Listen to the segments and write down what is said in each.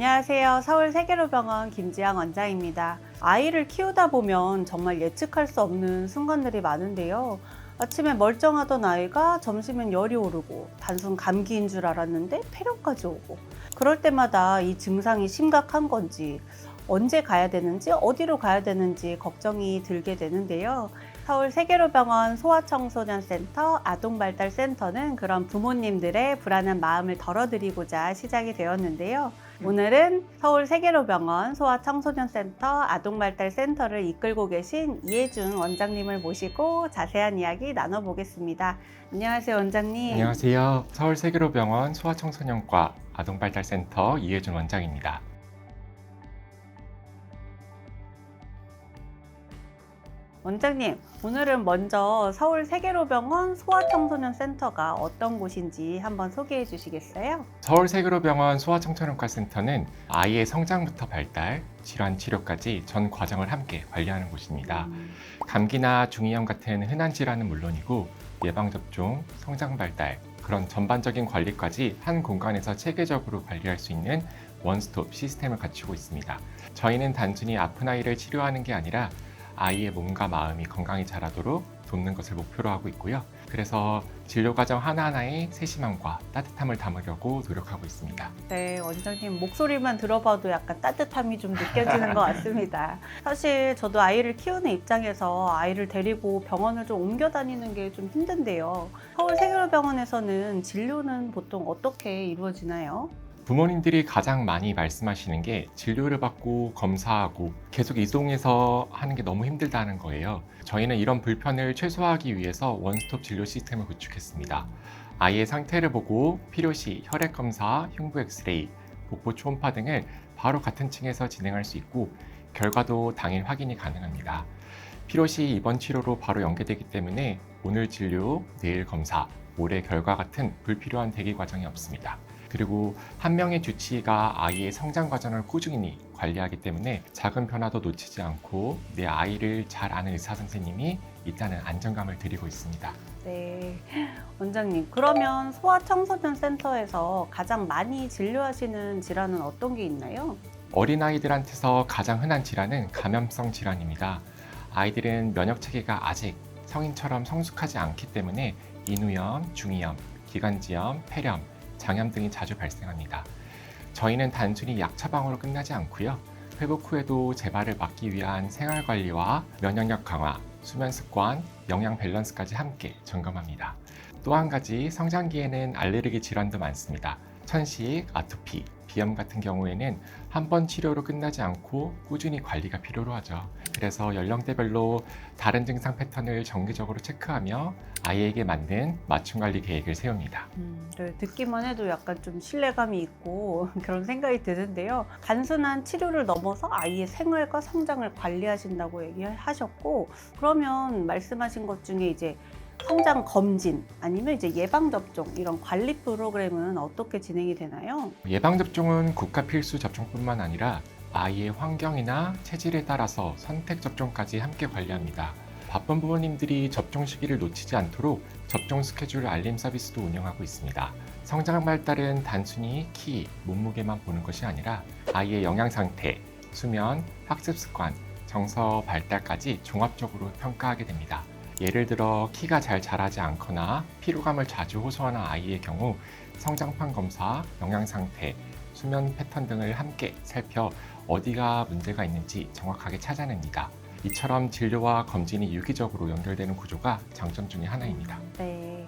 안녕하세요. 서울 세계로병원 김지향 원장입니다. 아이를 키우다 보면 정말 예측할 수 없는 순간들이 많은데요. 아침에 멀쩡하던 아이가 점심엔 열이 오르고 단순 감기인 줄 알았는데 폐렴까지 오고, 그럴 때마다 이 증상이 심각한 건지, 언제 가야 되는지, 어디로 가야 되는지 걱정이 들게 되는데요. 서울 세계로병원 소아청소년센터 아동발달센터는 그런 부모님들의 불안한 마음을 덜어드리고자 시작이 되었는데요. 오늘은 서울 세계로병원 소아청소년센터 아동발달센터를 이끌고 계신 이혜준 원장님을 모시고 자세한 이야기 나눠보겠습니다. 안녕하세요, 원장님. 안녕하세요. 서울 세계로병원 소아청소년과 아동발달센터 이혜준 원장입니다. 원장님, 오늘은 먼저 서울 세계로병원 소아청소년센터가 어떤 곳인지 한번 소개해 주시겠어요? 서울 세계로병원 소아청소년과 센터는 아이의 성장부터 발달, 질환 치료까지 전 과정을 함께 관리하는 곳입니다. 감기나 중이염 같은 흔한 질환은 물론이고 예방접종, 성장 발달, 그런 전반적인 관리까지 한 공간에서 체계적으로 관리할 수 있는 원스톱 시스템을 갖추고 있습니다. 저희는 단순히 아픈 아이를 치료하는 게 아니라 아이의 몸과 마음이 건강히 자라도록 돕는 것을 목표로 하고 있고요. 그래서 진료 과정 하나하나에 세심함과 따뜻함을 담으려고 노력하고 있습니다. 네, 원장님 목소리만 들어봐도 약간 따뜻함이 좀 느껴지는 것 같습니다. 사실 저도 아이를 키우는 입장에서 아이를 데리고 병원을 좀 옮겨 다니는 게 좀 힘든데요. 서울 세계로병원에서는 진료는 보통 어떻게 이루어지나요? 부모님들이 가장 많이 말씀하시는 게 진료를 받고 검사하고 계속 이동해서 하는 게 너무 힘들다는 거예요. 저희는 이런 불편을 최소화하기 위해서 원스톱 진료 시스템을 구축했습니다. 아이의 상태를 보고 필요시 혈액 검사, 흉부 엑스레이, 복부 초음파 등을 바로 같은 층에서 진행할 수 있고 결과도 당일 확인이 가능합니다. 필요시 입원 치료로 바로 연계되기 때문에 오늘 진료, 내일 검사, 모레 결과 같은 불필요한 대기 과정이 없습니다. 그리고 한 명의 주치의가 아이의 성장 과정을 꾸준히 관리하기 때문에 작은 변화도 놓치지 않고 내 아이를 잘 아는 의사 선생님이 있다는 안정감을 드리고 있습니다. 네, 원장님, 그러면 소아청소년센터에서 가장 많이 진료하시는 질환은 어떤 게 있나요? 어린아이들한테서 가장 흔한 질환은 감염성 질환입니다. 아이들은 면역 체계가 아직 성인처럼 성숙하지 않기 때문에 인후염, 중이염, 기관지염, 폐렴, 장염 등이 자주 발생합니다. 저희는 단순히 약 처방으로 끝나지 않고요. 회복 후에도 재발을 막기 위한 생활관리와 면역력 강화, 수면 습관, 영양 밸런스까지 함께 점검합니다. 또 한 가지 성장기에는 알레르기 질환도 많습니다. 천식, 아토피, 비염 같은 경우에는 한 번 치료로 끝나지 않고 꾸준히 관리가 필요로 하죠. 그래서 연령대별로 다른 증상 패턴을 정기적으로 체크하며 아이에게 맞는 맞춤 관리 계획을 세웁니다. 네, 듣기만 해도 약간 좀 신뢰감이 있고 그런 생각이 드는데요. 단순한 치료를 넘어서 아이의 생활과 성장을 관리하신다고 얘기하셨고, 그러면 말씀하신 것 중에 이제 성장 검진 아니면 이제 예방 접종 이런 관리 프로그램은 어떻게 진행이 되나요? 예방접종은 국가 필수 접종뿐만 아니라 아이의 환경이나 체질에 따라서 선택 접종까지 함께 관리합니다. 바쁜 부모님들이 접종 시기를 놓치지 않도록 접종 스케줄 알림 서비스도 운영하고 있습니다. 성장 발달은 단순히 키, 몸무게만 보는 것이 아니라 아이의 영양 상태, 수면, 학습 습관, 정서 발달까지 종합적으로 평가하게 됩니다. 예를 들어 키가 잘 자라지 않거나 피로감을 자주 호소하는 아이의 경우 성장판 검사, 영양 상태, 수면 패턴 등을 함께 살펴 어디가 문제가 있는지 정확하게 찾아냅니다. 이처럼 진료와 검진이 유기적으로 연결되는 구조가 장점 중에 하나입니다. 네.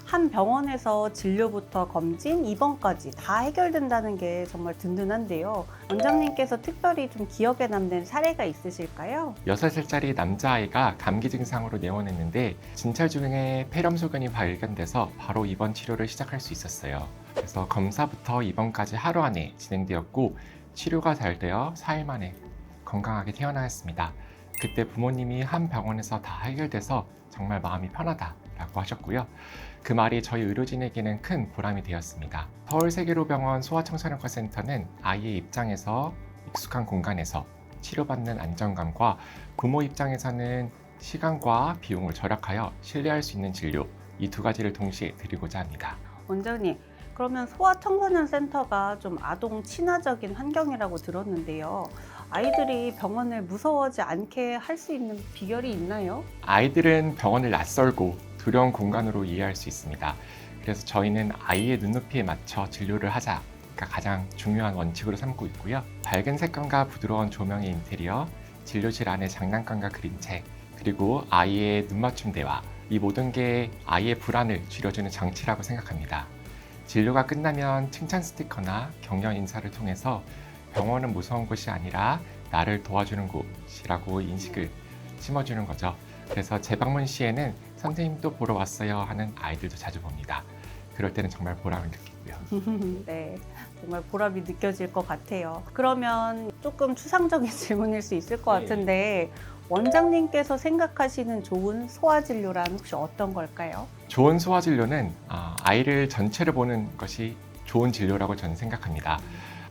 한 병원에서 진료부터 검진, 입원까지 다 해결된다는 게 정말 든든한데요. 원장님께서 특별히 좀 기억에 남는 사례가 있으실까요? 6살짜리 남자아이가 감기 증상으로 내원했는데 진찰 중에 폐렴 소견이 발견돼서 바로 입원 치료를 시작할 수 있었어요. 그래서 검사부터 입원까지 하루 안에 진행되었고 치료가 잘 되어 4일 만에 건강하게 태어나였습니다. 그때 부모님이 한 병원에서 다 해결돼서 정말 마음이 편하다라고 하셨고요. 그 말이 저희 의료진에게는 큰 보람이 되었습니다. 서울 세계로병원 소아청소년과 센터는 아이의 입장에서 익숙한 공간에서 치료받는 안정감과 부모 입장에서는 시간과 비용을 절약하여 신뢰할 수 있는 진료, 이 두 가지를 동시에 드리고자 합니다. 원장님, 그러면 소아청소년 센터가 좀 아동 친화적인 환경이라고 들었는데요. 아이들이 병원을 무서워하지 않게 할 수 있는 비결이 있나요? 아이들은 병원을 낯설고 두려운 공간으로 이해할 수 있습니다. 그래서 저희는 아이의 눈높이에 맞춰 진료를 하자가 가장 중요한 원칙으로 삼고 있고요. 밝은 색감과 부드러운 조명의 인테리어, 진료실 안에 장난감과 그림책, 그리고 아이의 눈맞춤 대화, 이 모든 게 아이의 불안을 줄여주는 장치라고 생각합니다. 진료가 끝나면 칭찬 스티커나 격려 인사를 통해서 병원은 무서운 곳이 아니라 나를 도와주는 곳이라고 인식을 심어주는 거죠. 그래서 재방문 시에는 선생님 또 보러 왔어요 하는 아이들도 자주 봅니다. 그럴 때는 정말 보람을 느끼고요. 네, 정말 보람이 느껴질 것 같아요. 그러면 조금 추상적인 질문일 수 있을 것 같은데 원장님께서 생각하시는 좋은 소아진료란 혹시 어떤 걸까요? 좋은 소아진료는 아이를 전체를 보는 것이 좋은 진료라고 저는 생각합니다.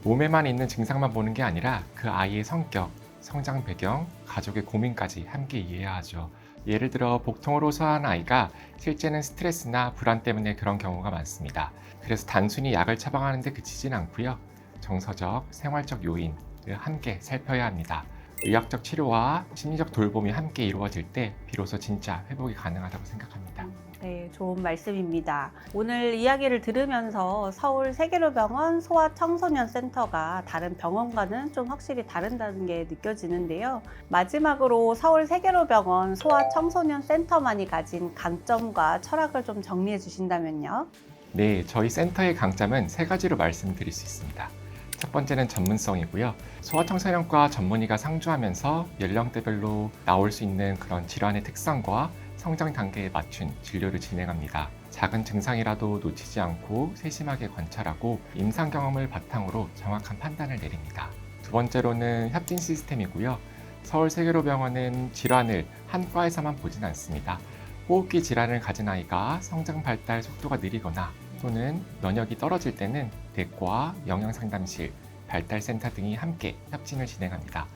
몸에만 있는 증상만 보는 게 아니라 그 아이의 성격, 성장 배경, 가족의 고민까지 함께 이해해야 하죠. 예를 들어 복통으로 소아한 아이가 실제는 스트레스나 불안 때문에 그런 경우가 많습니다. 그래서 단순히 약을 처방하는 데 그치진 않고요. 정서적, 생활적 요인을 함께 살펴야 합니다. 의학적 치료와 심리적 돌봄이 함께 이루어질 때 비로소 진짜 회복이 가능하다고 생각합니다. 네, 좋은 말씀입니다. 오늘 이야기를 들으면서 서울 세계로병원 소아청소년센터가 다른 병원과는 좀 확실히 다르다는 게 느껴지는데요. 마지막으로 서울 세계로병원 소아청소년센터만이 가진 강점과 철학을 좀 정리해 주신다면요. 네, 저희 센터의 강점은 세 가지로 말씀드릴 수 있습니다. 첫 번째는 전문성이고요. 소아청소년과 전문의가 상주하면서 연령대별로 나올 수 있는 그런 질환의 특성과 성장 단계에 맞춘 진료를 진행합니다. 작은 증상이라도 놓치지 않고 세심하게 관찰하고 임상 경험을 바탕으로 정확한 판단을 내립니다. 두 번째로는 협진 시스템이고요. 서울세계로병원은 질환을 한 과에서만 보진 않습니다. 호흡기 질환을 가진 아이가 성장 발달 속도가 느리거나 또는 면역이 떨어질 때는 내과, 영양상담실, 발달센터 등이 함께 협진을 진행합니다.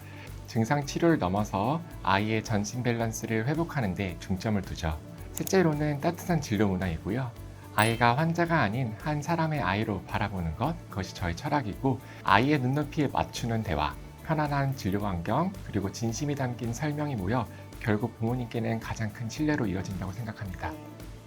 증상 치료를 넘어서 아이의 전신 밸런스를 회복하는 데 중점을 두죠. 셋째로는 따뜻한 진료 문화이고요. 아이가 환자가 아닌 한 사람의 아이로 바라보는 것, 그것이 저희 철학이고 아이의 눈높이에 맞추는 대화, 편안한 진료 환경, 그리고 진심이 담긴 설명이 모여 결국 부모님께는 가장 큰 신뢰로 이어진다고 생각합니다.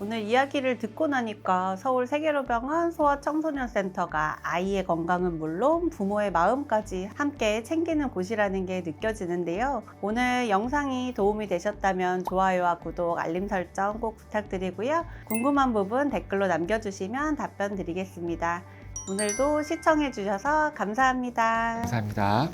오늘 이야기를 듣고 나니까 서울 세계로병원 소아청소년센터가 아이의 건강은 물론 부모의 마음까지 함께 챙기는 곳이라는 게 느껴지는데요. 오늘 영상이 도움이 되셨다면 좋아요와 구독, 알림 설정 꼭 부탁드리고요. 궁금한 부분 댓글로 남겨주시면 답변 드리겠습니다. 오늘도 시청해 주셔서 감사합니다. 감사합니다.